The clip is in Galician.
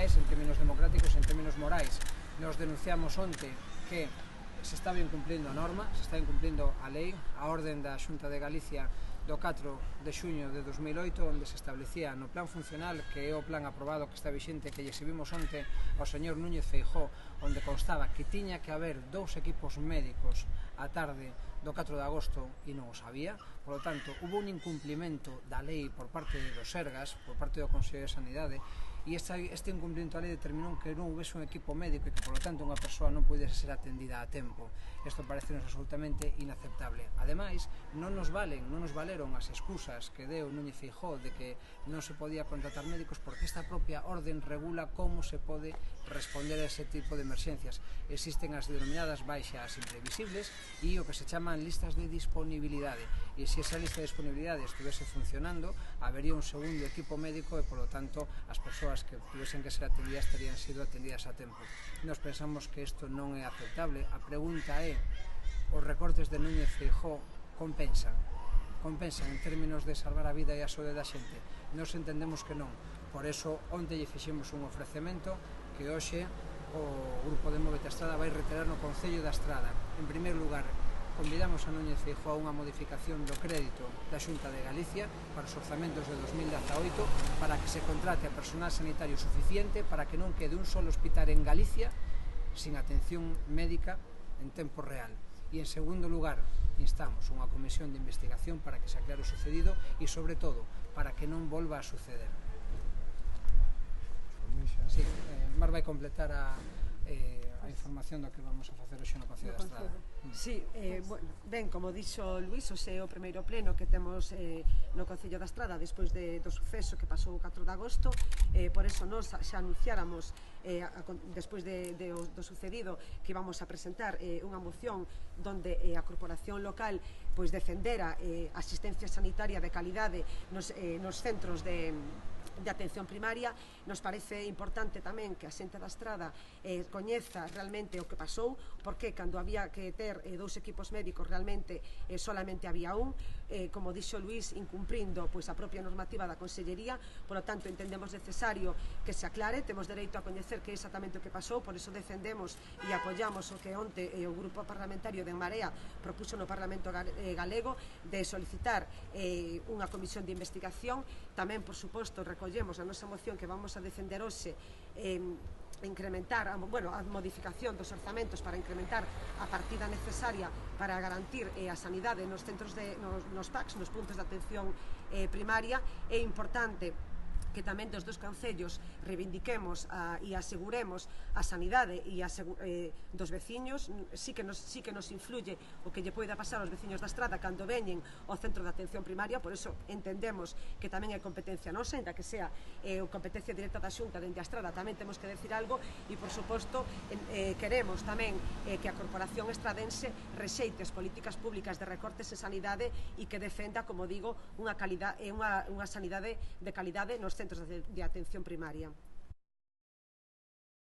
legais, en términos democráticos, en términos morais. Nos denunciamos onte que se estaba incumplindo a norma, se está incumplindo a lei, a orden da Xunta de Galicia do 4 de xuño de 2008, onde se establecía no plan funcional, que é o plan aprobado que está vixente, que lle exhibimos onte ao señor Núñez Feijóo, onde constaba que tiña que haber 2 equipos médicos á tarde do 4 de agosto e non o sabía. Por lo tanto, hubo un incumplimento da lei por parte do Sergas, por parte do Consello de Sanidade, e este incumplimento da lei determinou que non houvese un equipo médico e que, por lo tanto, unha persoa non pudese ser atendida a tempo. Isto parece absolutamente inaceptable. Ademais, non nos valeron as excusas que deu Núñez Feijóo de que non se podía contratar médicos, porque esta propia orden regula como se pode responder a ese tipo de emerxencias. Existen as denominadas baixas imprevisibles e o que se chaman listas de disponibilidade, e se esa lista de disponibilidade estivese funcionando, habería un segundo equipo médico e, por lo tanto, as persoas que tivesen que ser atendidas terían sido atendidas a tempo. Nos pensamos que isto non é aceptable. A pregunta é: os recortes de Núñez Feijóo compensan en términos de salvar a vida e a saúde da xente? Nos entendemos que non. Por eso, onte lle fixemos un ofrecemento que hoxe o Grupo de Móvete a Estrada vai reiterar no Concello da Estrada. En primeiro lugar, convidamos a Núñez Feijóo a unha modificación do crédito da Xunta de Galicia para os orzamentos de 2018, para que se contrate a personal sanitario suficiente para que non quede un solo hospital en Galicia sin atención médica en tempo real. E, en segundo lugar, instamos unha comisión de investigación para que se aclare o sucedido e, sobre todo, para que non volva a suceder. Sí, Mar vai completar a información do que vamos a facer hoxe no Concello da Estrada. Sí, ben, como dixo Luís, hoxe é o primeiro pleno que temos no Concello da Estrada despois do suceso que pasou o 4 de agosto. Por eso nos xa anunciáramos despois do sucedido que íbamos a presentar unha moción donde a corporación local defendera a asistencia sanitaria de calidade nos centros de atención primaria. Nos parece importante tamén que a xente da Estrada coñeza realmente o que pasou, porque cando había que ter 2 equipos médicos realmente solamente había un, como dixo Luís, incumprindo a propia normativa da Consellería. Por lo tanto, entendemos necesario que se aclare, temos dereito a coñecer que é exactamente o que pasou, por iso defendemos e apoiamos o que onte o Grupo Parlamentario de En Marea propuxo no Parlamento galego de solicitar unha comisión de investigación. Tamén, por suposto, recollemos a nosa moción que vamos a defender hoxe, incrementar a modificación dos orzamentos para incrementar a partida necesaria para garantir a sanidade nos centros nos PACs, nos puntos de atención primaria. É importante que tamén dos 2 concellos reivindiquemos e aseguremos a sanidade e dos veciños. Sí que nos influye o que lle poida pasar aos veciños da Estrada cando veñen ao centro de atención primaria. Por iso entendemos que tamén é competencia nosa, ainda que sea competencia directa da Xunta dende a Estrada, tamén temos que decir algo. E, por suposto, queremos tamén que a corporación estradense rexeite as políticas públicas de recortes en sanidade e que defenda, como digo, unha sanidade de calidade nos centros de atención primaria.